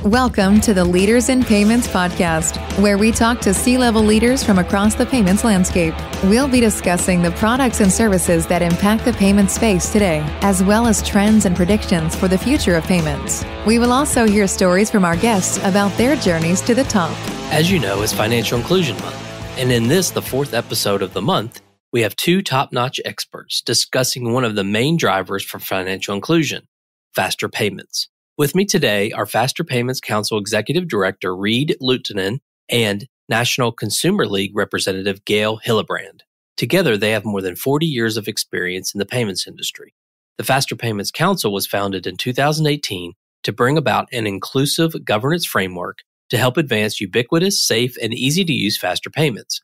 Welcome to the Leaders in Payments podcast, where we talk to C-level leaders from across the payments landscape. We'll be discussing the products and services that impact the payment space today, as well as trends and predictions for the future of payments. We will also hear stories from our guests about their journeys to the top. As you know, it's Financial Inclusion Month, and in this, the fourth episode of the month, we have two top-notch experts discussing one of the main drivers for financial inclusion, faster payments. With me today are Faster Payments Council Executive Director Reed Luhtanen and National Consumer League Representative Gail Hillebrand. Together, they have more than 40 years of experience in the payments industry. The Faster Payments Council was founded in 2018 to bring about an inclusive governance framework to help advance ubiquitous, safe, and easy-to-use faster payments.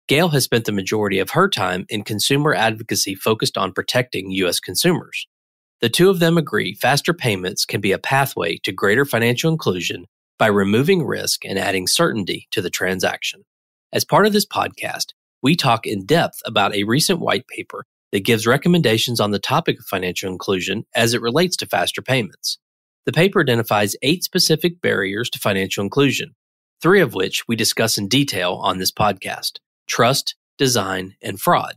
Gail has spent the majority of her time in consumer advocacy focused on protecting U.S. consumers. The two of them agree faster payments can be a pathway to greater financial inclusion by removing risk and adding certainty to the transaction. As part of this podcast, we talk in depth about a recent white paper that gives recommendations on the topic of financial inclusion as it relates to faster payments. The paper identifies 8 specific barriers to financial inclusion, 3 of which we discuss in detail on this podcast: trust, design, and fraud.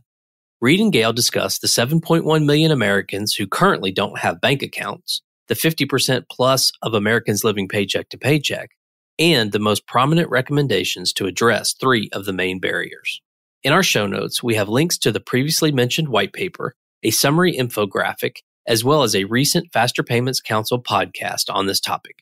Reed and Gail discuss the 7.1 million Americans who currently don't have bank accounts, the 50% plus of Americans living paycheck to paycheck, and the most prominent recommendations to address 3 of the main barriers. In our show notes, we have links to the previously mentioned white paper, a summary infographic, as well as a recent Faster Payments Council podcast on this topic.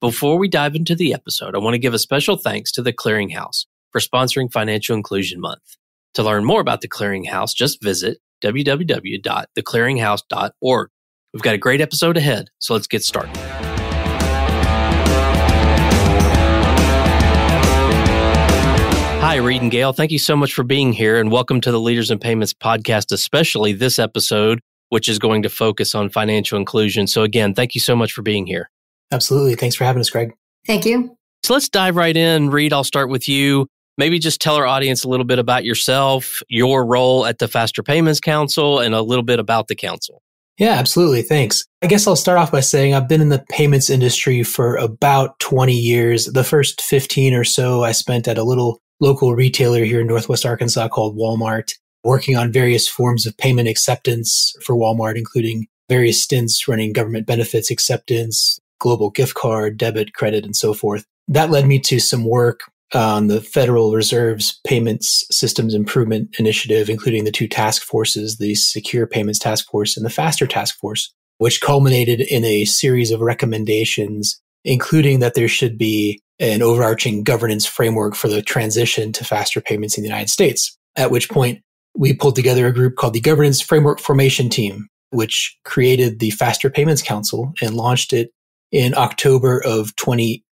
Before we dive into the episode, I want to give a special thanks to the Clearinghouse for sponsoring Financial Inclusion Month. To learn more about the Clearinghouse, just visit www.theclearinghouse.org. We've got a great episode ahead, so let's get started. Hi, Reed and Gail. Thank you so much for being here, and welcome to the Leaders in Payments podcast, especially this episode, which is going to focus on financial inclusion. So again, thank you so much for being here. Absolutely. Thanks for having us, Greg. Thank you. So let's dive right in. Reed, I'll start with you. Maybe just tell our audience a little bit about yourself, your role at the Faster Payments Council, and a little bit about the council. Yeah, absolutely. Thanks. I guess I'll start off by saying I've been in the payments industry for about 20 years. The first 15 or so I spent at a little local retailer here in Northwest Arkansas called Walmart, working on various forms of payment acceptance for Walmart, including various stints running government benefits acceptance, global gift card, debit, credit, and so forth. That led me to some work on the Federal Reserve's Payments Systems Improvement Initiative, including the 2 task forces, the Secure Payments Task Force and the Faster Task Force, which culminated in a series of recommendations, including that there should be an overarching governance framework for the transition to faster payments in the United States, at which point we pulled together a group called the Governance Framework Formation Team, which created the Faster Payments Council and launched it in October of 2018.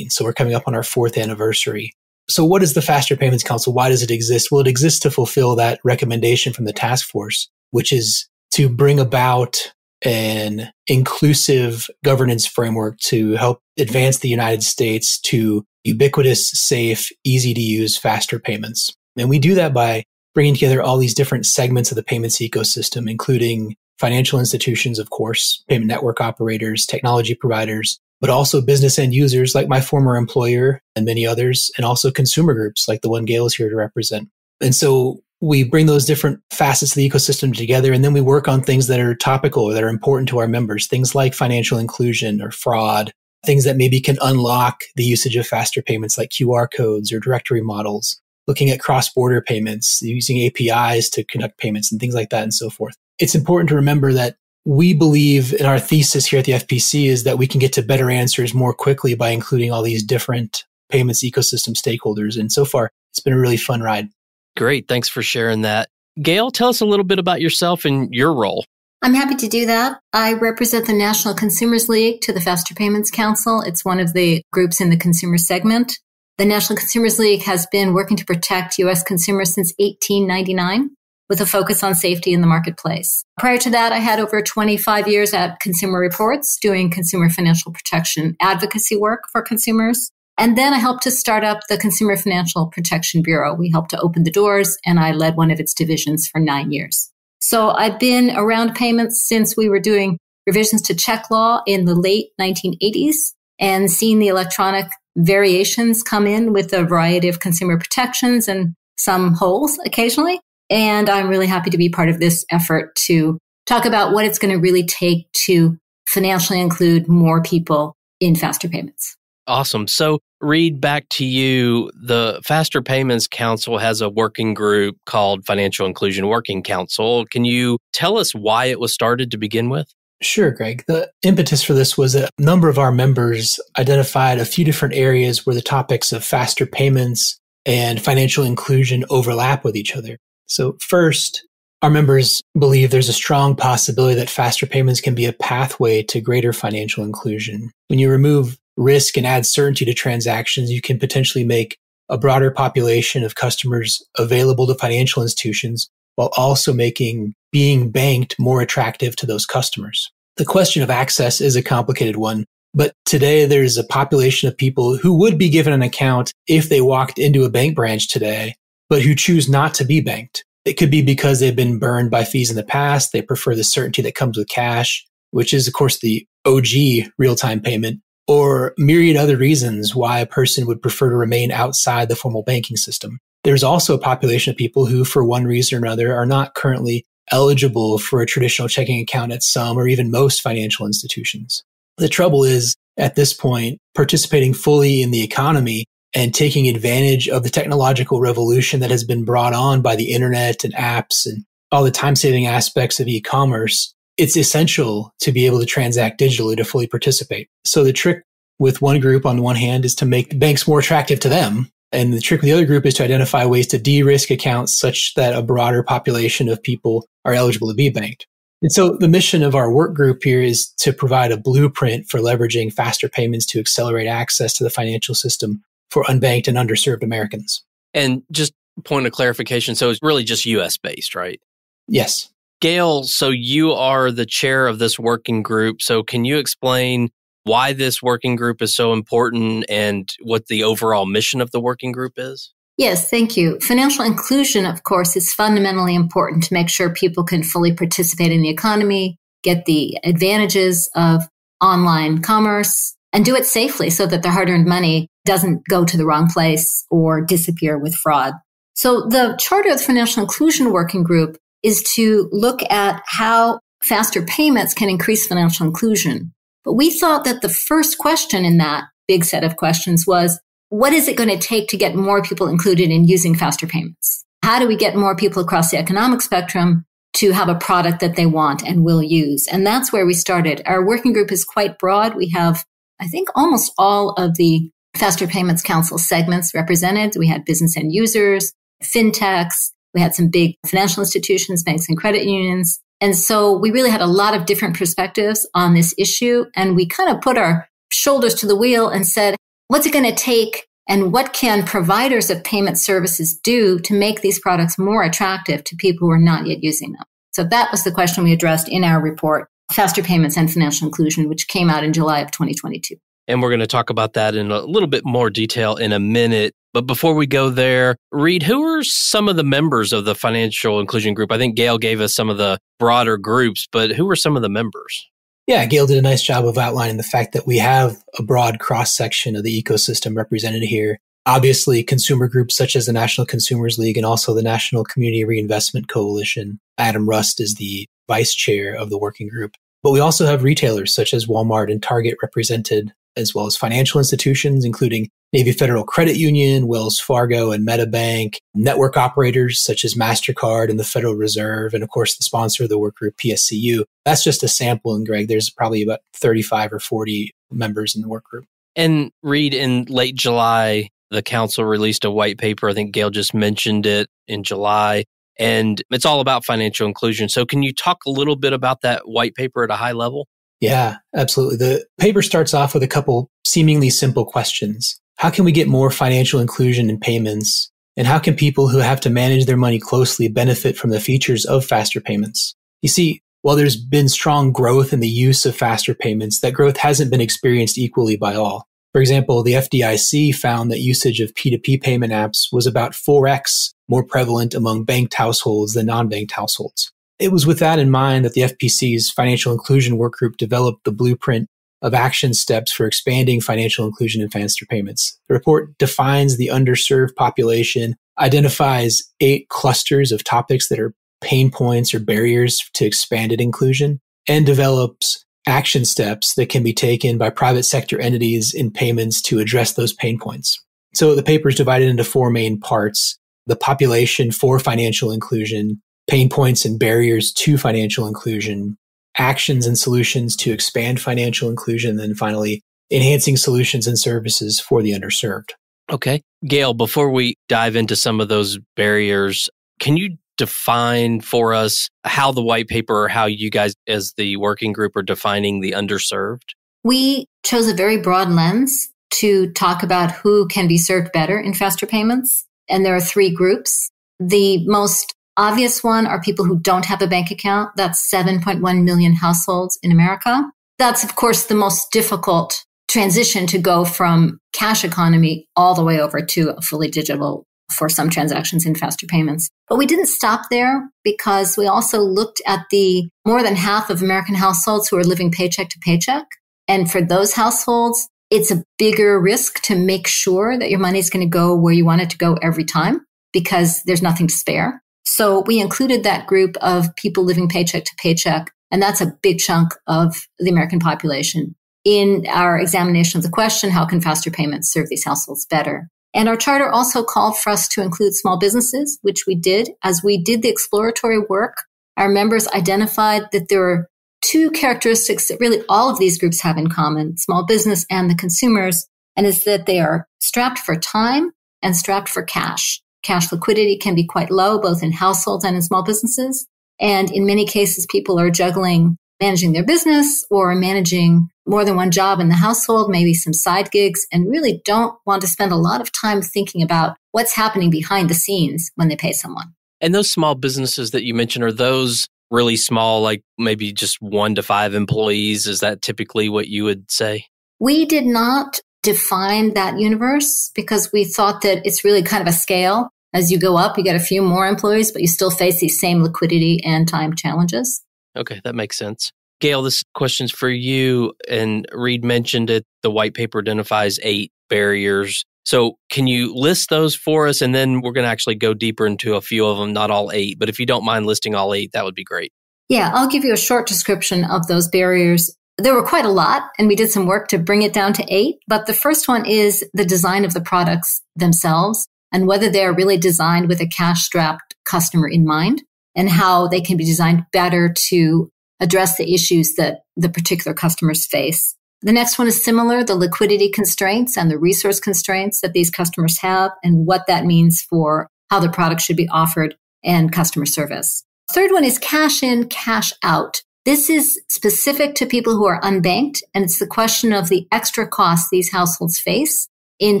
So we're coming up on our 4th anniversary. So what is the Faster Payments Council? Why does it exist? Well, it exists to fulfill that recommendation from the task force, which is to bring about an inclusive governance framework to help advance the United States to ubiquitous, safe, easy to use, faster payments. And we do that by bringing together all these different segments of the payments ecosystem, including financial institutions, of course, payment network operators, technology providers, but also business end users like my former employer and many others, and also consumer groups like the one Gail is here to represent. And so we bring those different facets of the ecosystem together, and then we work on things that are topical or that are important to our members, things like financial inclusion or fraud, things that maybe can unlock the usage of faster payments like QR codes or directory models, looking at cross-border payments, using APIs to conduct payments and things like that and so forth. It's important to remember that we believe in our thesis here at the FPC is that we can get to better answers more quickly by including all these different payments ecosystem stakeholders. And so far, it's been a really fun ride. Great. Thanks for sharing that. Gail, tell us a little bit about yourself and your role. I'm happy to do that. I represent the National Consumers League to the Faster Payments Council. It's one of the groups in the consumer segment. The National Consumers League has been working to protect U.S. consumers since 1899. With a focus on safety in the marketplace. Prior to that, I had over 25 years at Consumer Reports doing consumer financial protection advocacy work for consumers. And then I helped to start up the Consumer Financial Protection Bureau. We helped to open the doors, and I led one of its divisions for 9 years. So I've been around payments since we were doing revisions to check law in the late 1980s. and seeing the electronic variations come in with a variety of consumer protections and some holes occasionally. And I'm really happy to be part of this effort to talk about what it's going to really take to financially include more people in faster payments. Awesome. So, Reed, back to you. The Faster Payments Council has a working group called Financial Inclusion Working Council. Can you tell us why it was started to begin with? Sure, Greg. The impetus for this was a number of our members identified a few different areas where the topics of faster payments and financial inclusion overlap with each other. So first, our members believe there's a strong possibility that faster payments can be a pathway to greater financial inclusion. When you remove risk and add certainty to transactions, you can potentially make a broader population of customers available to financial institutions while also making being banked more attractive to those customers. The question of access is a complicated one, but today there's a population of people who would be given an account if they walked into a bank branch today, but who choose not to be banked. It could be because they've been burned by fees in the past. They prefer the certainty that comes with cash, which is, of course, the OG real-time payment, or myriad other reasons why a person would prefer to remain outside the formal banking system. There's also a population of people who, for one reason or another, are not currently eligible for a traditional checking account at some or even most financial institutions. The trouble is, at this point, participating fully in the economy and taking advantage of the technological revolution that has been brought on by the internet and apps and all the time-saving aspects of e-commerce, it's essential to be able to transact digitally to fully participate. So the trick with one group on the one hand is to make banks more attractive to them. And the trick with the other group is to identify ways to de-risk accounts such that a broader population of people are eligible to be banked. And so the mission of our work group here is to provide a blueprint for leveraging faster payments to accelerate access to the financial system for unbanked and underserved Americans. And just point of clarification, so it's really just US based, right? Yes. Gail, so you are the chair of this working group. So can you explain why this working group is so important and what the overall mission of the working group is? Yes, thank you. Financial inclusion, of course, is fundamentally important to make sure people can fully participate in the economy, get the advantages of online commerce, and do it safely so that their hard-earned money doesn't go to the wrong place or disappear with fraud. So the charter of the Financial Inclusion Working Group is to look at how faster payments can increase financial inclusion. But we thought that the first question in that big set of questions was, what is it going to take to get more people included in using faster payments? How do we get more people across the economic spectrum to have a product that they want and will use? And that's where we started. Our working group is quite broad. We have, I think, almost all of the Faster Payments Council segments represented. We had business end users, fintechs, we had some big financial institutions, banks and credit unions. And so we really had a lot of different perspectives on this issue. And we kind of put our shoulders to the wheel and said, what's it going to take and what can providers of payment services do to make these products more attractive to people who are not yet using them? So that was the question we addressed in our report, Faster Payments and Financial Inclusion, which came out in July of 2022. And we're going to talk about that in a little bit more detail in a minute. But before we go there, Reed, who are some of the members of the Financial Inclusion Group? I think Gail gave us some of the broader groups, but who are some of the members? Yeah, Gail did a nice job of outlining the fact that we have a broad cross-section of the ecosystem represented here. Obviously, consumer groups such as the National Consumers League and also the National Community Reinvestment Coalition. Adam Rust is the vice chair of the working group. But we also have retailers such as Walmart and Target represented, as well as financial institutions, including Navy Federal Credit Union, Wells Fargo, and MetaBank, network operators such as MasterCard and the Federal Reserve, and of course, the sponsor of the work group, PSCU. That's just a sample, and Greg, there's probably about 35 or 40 members in the work group. And Reed, in late July, the council released a white paper. I think Gail just mentioned it in July, and it's all about financial inclusion. So can you talk a little bit about that white paper at a high level? Yeah, absolutely. The paper starts off with a couple seemingly simple questions. How can we get more financial inclusion in payments? And how can people who have to manage their money closely benefit from the features of faster payments? You see, while there's been strong growth in the use of faster payments, that growth hasn't been experienced equally by all. For example, the FDIC found that usage of P2P payment apps was about 4x more prevalent among banked households than non-banked households. It was with that in mind that the FPC's Financial Inclusion Workgroup developed the blueprint of action steps for expanding financial inclusion and faster payments. The report defines the underserved population, identifies 8 clusters of topics that are pain points or barriers to expanded inclusion, and develops action steps that can be taken by private sector entities in payments to address those pain points. So the paper is divided into 4 main parts: the population for financial inclusion, pain points and barriers to financial inclusion, actions and solutions to expand financial inclusion, and then finally, enhancing solutions and services for the underserved. Okay. Gail, before we dive into some of those barriers, can you define for us how the white paper or how you guys as the working group are defining the underserved? We chose a very broad lens to talk about who can be served better in faster payments. And there are 3 groups. The most obvious one are people who don't have a bank account. That's 7.1 million households in America. That's, of course, the most difficult transition to go from cash economy all the way over to a fully digital for some transactions in faster payments. But we didn't stop there because we also looked at the more than half of American households who are living paycheck to paycheck. And for those households, it's a bigger risk to make sure that your money is going to go where you want it to go every time because there's nothing to spare. So we included that group of people living paycheck to paycheck, and that's a big chunk of the American population. In our examination of the question, how can faster payments serve these households better? And our charter also called for us to include small businesses, which we did. As we did the exploratory work, our members identified that there are 2 characteristics that really all of these groups have in common, small business and the consumers, and is that they are strapped for time and strapped for cash. Cash liquidity can be quite low, both in households and in small businesses. And in many cases, people are juggling managing their business or managing more than one job in the household, maybe some side gigs, and really don't want to spend a lot of time thinking about what's happening behind the scenes when they pay someone. And those small businesses that you mentioned, are those really small, like maybe just 1 to 5 employees? Is that typically what you would say? We did not define that universe because we thought that it's really kind of a scale. As you go up, you get a few more employees, but you still face these same liquidity and time challenges. Okay, that makes sense. Gail, this question's for you. And Reed mentioned it. The white paper identifies 8 barriers. So can you list those for us? And then we're going to actually go deeper into a few of them, not all 8. But if you don't mind listing all 8, that would be great. Yeah, I'll give you a short description of those barriers. There were quite a lot, and we did some work to bring it down to 8. But the first one is the design of the products themselves and whether they are really designed with a cash-strapped customer in mind and how they can be designed better to address the issues that the particular customers face. The next one is similar, the liquidity constraints and the resource constraints that these customers have and what that means for how the product should be offered and customer service. Third one is cash in, cash out. This is specific to people who are unbanked, and it's the question of the extra costs these households face in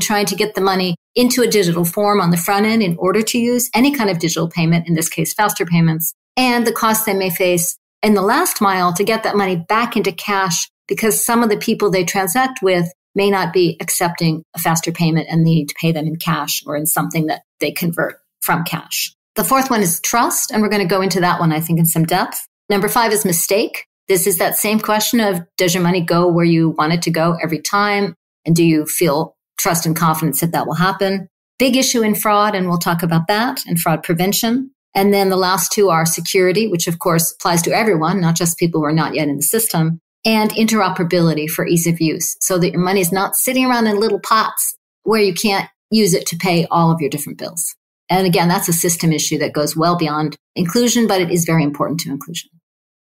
trying to get the money into a digital form on the front end in order to use any kind of digital payment, in this case, faster payments, and the costs they may face in the last mile to get that money back into cash because some of the people they transact with may not be accepting a faster payment and they need to pay them in cash or in something that they convert from cash. The fourth one is trust, and we're going to go into that one, I think, in some depth. Number 5 is mistake. This is that same question of, does your money go where you want it to go every time? And do you feel trust and confidence that that will happen? Big issue in fraud, and we'll talk about that, and fraud prevention. And then the last 2 are security, which of course applies to everyone, not just people who are not yet in the system, and interoperability for ease of use so that your money is not sitting around in little pots where you can't use it to pay all of your different bills. And again, that's a system issue that goes well beyond inclusion, but it is very important to inclusion.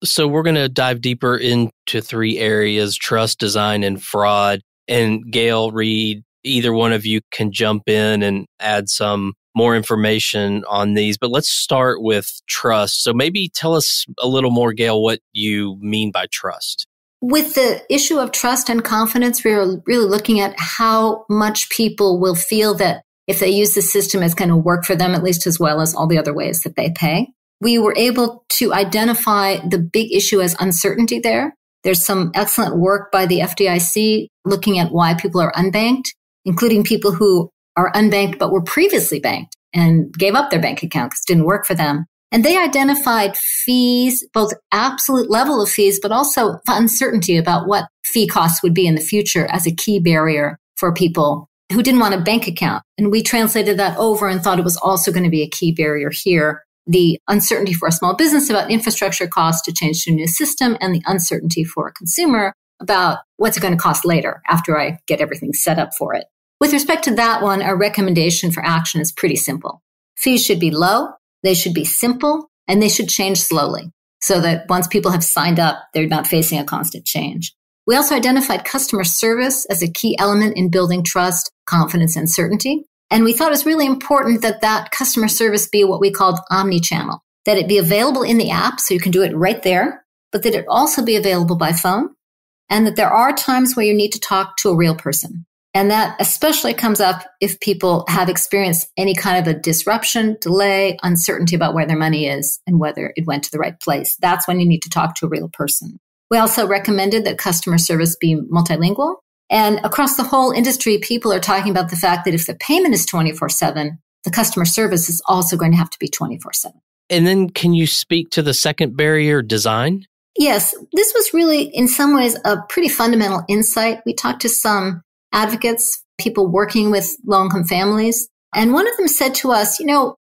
So we're going to dive deeper into 3 areas, trust, design, and fraud. And Gail, Reed, either one of you can jump in and add some more information on these. But let's start with trust. So maybe tell us a little more, Gail, what you mean by trust. With the issue of trust and confidence, we're really looking at how much people will feel that if they use the system, it's going to work for them, at least as well as all the other ways that they pay. We were able to identify the big issue as uncertainty there. There's some excellent work by the FDIC looking at why people are unbanked, including people who are unbanked but were previously banked and gave up their bank account because it didn't work for them. And they identified fees, both absolute level of fees, but also uncertainty about what fee costs would be in the future as a key barrier for people who didn't want a bank account. And we translated that over and thought it was also going to be a key barrier here. The uncertainty for a small business about infrastructure costs to change to a new system, and the uncertainty for a consumer about what's it going to cost later after I get everything set up for it. With respect to that one, our recommendation for action is pretty simple. Fees should be low, they should be simple, and they should change slowly so that once people have signed up, they're not facing a constant change. We also identified customer service as a key element in building trust, confidence, and certainty. And we thought it was really important that that customer service be what we called omni-channel, that it be available in the app so you can do it right there, but that it also be available by phone, and that there are times where you need to talk to a real person. And that especially comes up if people have experienced any kind of a disruption, delay, uncertainty about where their money is and whether it went to the right place. That's when you need to talk to a real person. We also recommended that customer service be multilingual. And across the whole industry, people are talking about the fact that if the payment is 24/7, the customer service is also going to have to be 24/7. And then can you speak to the second barrier, design? Yes, this was really, in some ways, a pretty fundamental insight. We talked to some advocates, people working with low-income families, and one of them said to us,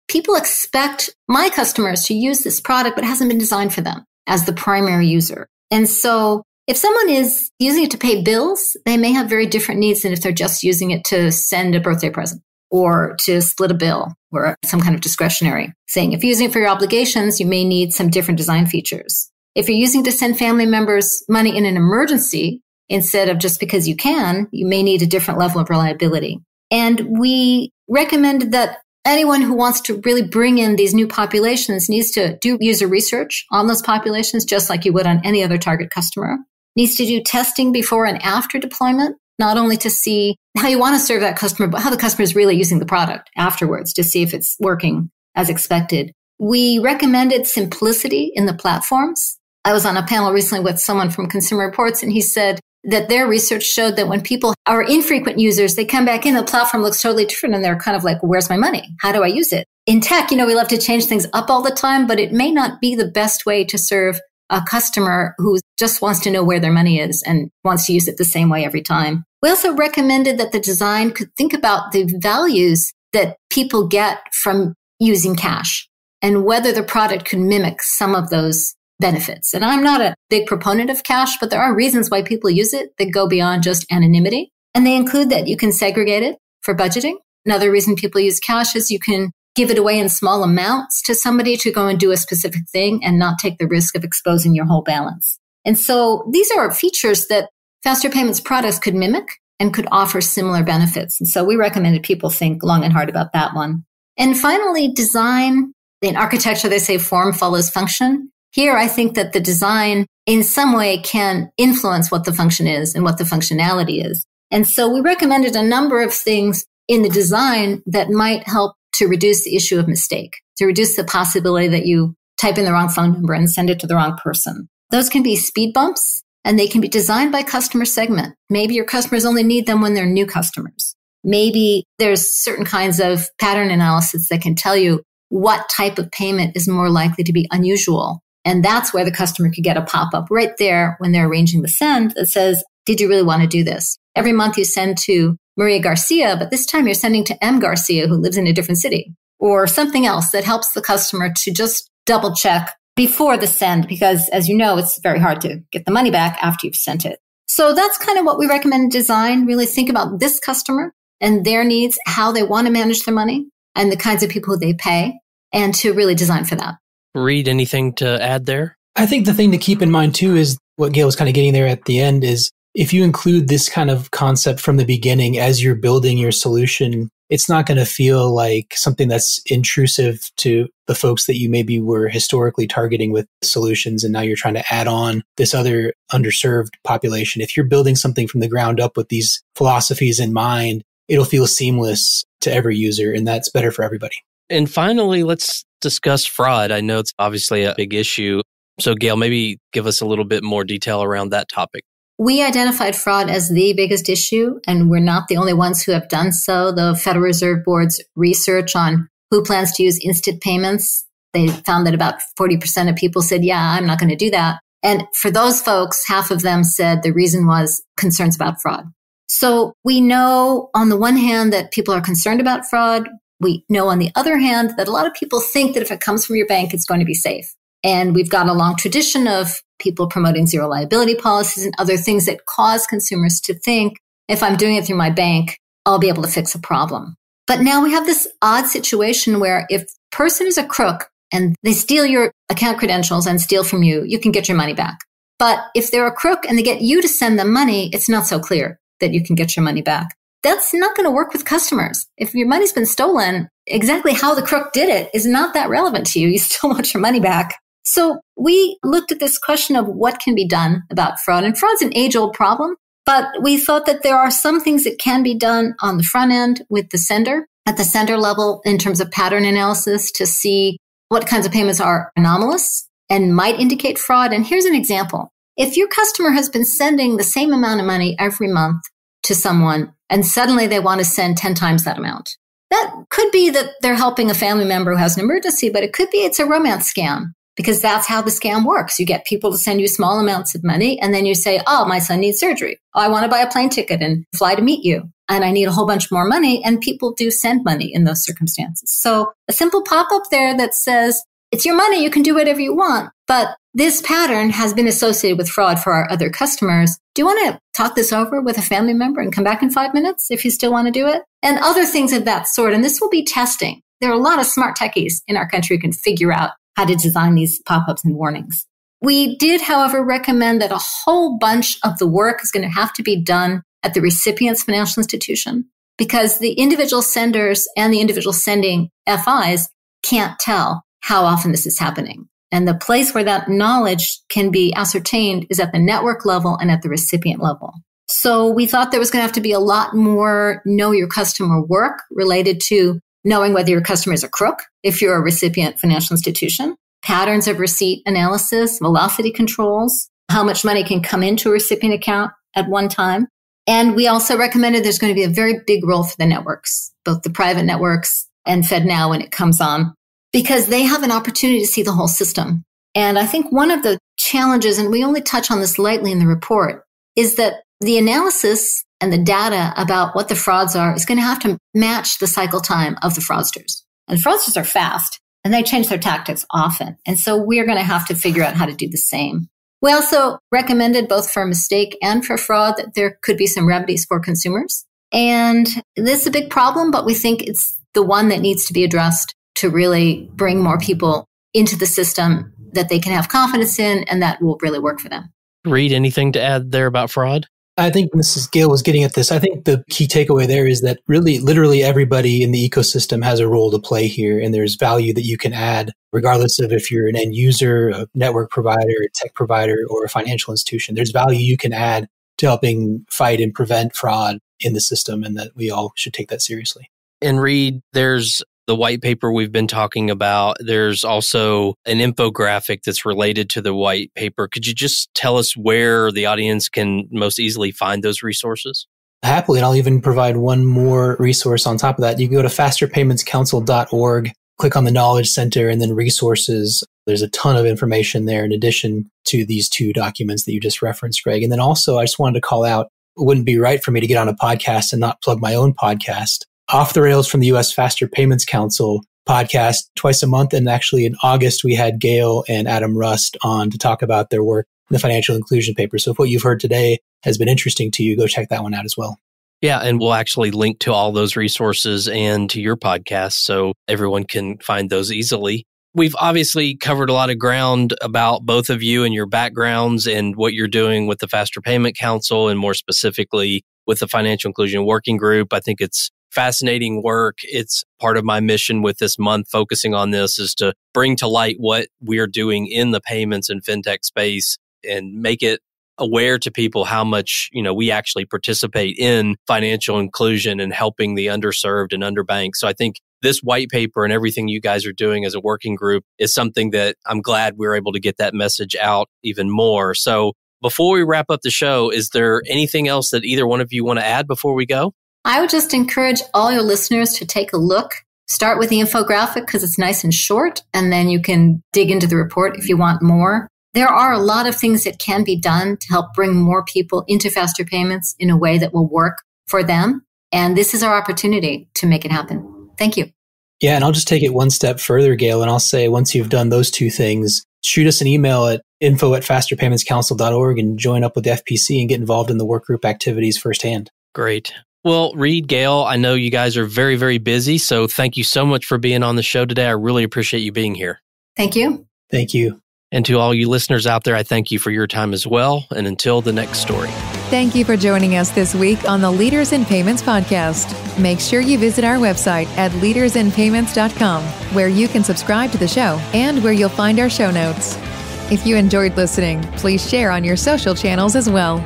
people expect my customers to use this product, but it hasn't been designed for them as the primary user. And so if someone is using it to pay bills, they may have very different needs than if they're just using it to send a birthday present or to split a bill or some kind of discretionary thing. If you're using it for your obligations, you may need some different design features. If you're using it to send family members money in an emergency, instead of just because you can, you may need a different level of reliability. And we recommended that anyone who wants to really bring in these new populations needs to do user research on those populations, just like you would on any other target customer. Needs to do testing before and after deployment, not only to see how you want to serve that customer, but how the customer is really using the product afterwards to see if it's working as expected. We recommended simplicity in the platforms. I was on a panel recently with someone from Consumer Reports, and he said that their research showed that when people are infrequent users, they come back in, the platform looks totally different, and they're kind of like, where's my money? How do I use it? In tech, we love to change things up all the time, but it may not be the best way to serve a customer who just wants to know where their money is and wants to use it the same way every time. We also recommended that the design could think about the values that people get from using cash and whether the product could mimic some of those benefits. And I'm not a big proponent of cash, but there are reasons why people use it that go beyond just anonymity. And they include that you can segregate it for budgeting. Another reason people use cash is you can give it away in small amounts to somebody to go and do a specific thing and not take the risk of exposing your whole balance. And so these are features that faster payments products could mimic and could offer similar benefits. And so we recommended people think long and hard about that one. And finally, design. In architecture, they say form follows function. Here, I think that the design in some way can influence what the function is and what the functionality is. And so we recommended a number of things in the design that might help to reduce the issue of mistake, to reduce the possibility that you type in the wrong phone number and send it to the wrong person. Those can be speed bumps, and they can be designed by customer segment. Maybe your customers only need them when they're new customers. Maybe there's certain kinds of pattern analysis that can tell you what type of payment is more likely to be unusual. And that's where the customer could get a pop-up right there when they're arranging the send that says, did you really want to do this? Every month you send to Maria Garcia, but this time you're sending to M. Garcia, who lives in a different city, or something else that helps the customer to just double check before the send, because as you know, it's very hard to get the money back after you've sent it. So that's kind of what we recommend in design. Really think about this customer and their needs, how they want to manage their money, and the kinds of people who they pay, and to really design for that. Reed, anything to add there? I think the thing to keep in mind too is what Gail was kind of getting there at the end is if you include this kind of concept from the beginning as you're building your solution, it's not going to feel like something that's intrusive to the folks that you maybe were historically targeting with solutions. And now you're trying to add on this other underserved population. If you're building something from the ground up with these philosophies in mind, it'll feel seamless to every user, and that's better for everybody. And finally, let's discuss fraud. I know it's obviously a big issue. So Gail, maybe give us a little bit more detail around that topic. We identified fraud as the biggest issue, and we're not the only ones who have done so. The Federal Reserve Board's research on who plans to use instant payments, they found that about 40% of people said, yeah, I'm not going to do that. And for those folks, half of them said the reason was concerns about fraud. So we know on the one hand that people are concerned about fraud. We know on the other hand that a lot of people think that if it comes from your bank, it's going to be safe. And we've got a long tradition of people promoting zero liability policies and other things that cause consumers to think, if I'm doing it through my bank, I'll be able to fix a problem. But now we have this odd situation where if a person is a crook and they steal your account credentials and steal from you, you can get your money back. But if they're a crook and they get you to send them money, it's not so clear that you can get your money back. That's not going to work with customers. If your money's been stolen, exactly how the crook did it is not that relevant to you. You still want your money back. So we looked at this question of what can be done about fraud. And fraud's an age-old problem, but we thought that there are some things that can be done on the front end with the sender, at the sender level in terms of pattern analysis to see what kinds of payments are anomalous and might indicate fraud. And here's an example. If your customer has been sending the same amount of money every month to someone and suddenly they want to send 10 times that amount, that could be that they're helping a family member who has an emergency, but it could be it's a romance scam because that's how the scam works. You get people to send you small amounts of money and then you say, oh, my son needs surgery. Oh, I want to buy a plane ticket and fly to meet you. And I need a whole bunch more money. And people do send money in those circumstances. So a simple pop-up there that says, it's your money, you can do whatever you want. But this pattern has been associated with fraud for our other customers. Do you want to talk this over with a family member and come back in 5 minutes if you still want to do it? And other things of that sort. And this will be testing. There are a lot of smart techies in our country who can figure out how to design these pop-ups and warnings. We did, however, recommend that a whole bunch of the work is going to have to be done at the recipient's financial institution because the individual senders and the individual sending FIs can't tell how often this is happening. And the place where that knowledge can be ascertained is at the network level and at the recipient level. So we thought there was going to have to be a lot more know your customer work related to knowing whether your customer is a crook, if you're a recipient financial institution, patterns of receipt analysis, velocity controls, how much money can come into a recipient account at one time. And we also recommended there's going to be a very big role for the networks, both the private networks and FedNow when it comes on, because they have an opportunity to see the whole system. And I think one of the challenges, and we only touch on this lightly in the report, is that the analysis and the data about what the frauds are is going to have to match the cycle time of the fraudsters. And fraudsters are fast, and they change their tactics often. And so we're going to have to figure out how to do the same. We also recommended both for mistake and for fraud that there could be some remedies for consumers. And this is a big problem, but we think it's the one that needs to be addressed to really bring more people into the system that they can have confidence in and that will really work for them. Reed, anything to add there about fraud? I think Mrs. Gail was getting at this. I think the key takeaway there is that really, literally everybody in the ecosystem has a role to play here, and there's value that you can add, regardless of if you're an end user, a network provider, a tech provider, or a financial institution. There's value you can add to helping fight and prevent fraud in the system, and that we all should take that seriously. And Reed, there's the white paper we've been talking about. There's also an infographic that's related to the white paper. Could you just tell us where the audience can most easily find those resources? Happily, and I'll even provide one more resource on top of that. You can go to fasterpaymentscouncil.org, click on the Knowledge Center, and then resources. There's a ton of information there in addition to these two documents that you just referenced, Greg. And then also, I just wanted to call out, it wouldn't be right for me to get on a podcast and not plug my own podcast. Off the Rails from the U.S. Faster Payments Council podcast twice a month. And actually in August, we had Gail and Adam Rust on to talk about their work in the financial inclusion paper. So if what you've heard today has been interesting to you, go check that one out as well. Yeah, and we'll actually link to all those resources and to your podcast so everyone can find those easily. We've obviously covered a lot of ground about both of you and your backgrounds and what you're doing with the Faster Payment Council and more specifically with the Financial Inclusion Working Group. I think it's fascinating work. It's part of my mission with this month focusing on this is to bring to light what we're doing in the payments and fintech space and make it aware to people how much, we actually participate in financial inclusion and helping the underserved and underbanked. So I think this white paper and everything you guys are doing as a working group is something that I'm glad we're able to get that message out even more. So before we wrap up the show, is there anything else that either one of you want to add before we go? I would just encourage all your listeners to take a look. Start with the infographic because it's nice and short, and then you can dig into the report if you want more. There are a lot of things that can be done to help bring more people into faster payments in a way that will work for them. And this is our opportunity to make it happen. Thank you. Yeah, and I'll just take it one step further, Gail, and I'll say once you've done those two things, shoot us an email at info@fasterpaymentscouncil.org and join up with the FPC and get involved in the workgroup activities firsthand. Great. Well, Reed, Gail, I know you guys are very, very busy, so thank you so much for being on the show today. I really appreciate you being here. Thank you. Thank you. And to all you listeners out there, I thank you for your time as well. And until the next story. Thank you for joining us this week on the Leaders in Payments podcast. Make sure you visit our website at leadersinpayments.com, where you can subscribe to the show and where you'll find our show notes. If you enjoyed listening, please share on your social channels as well.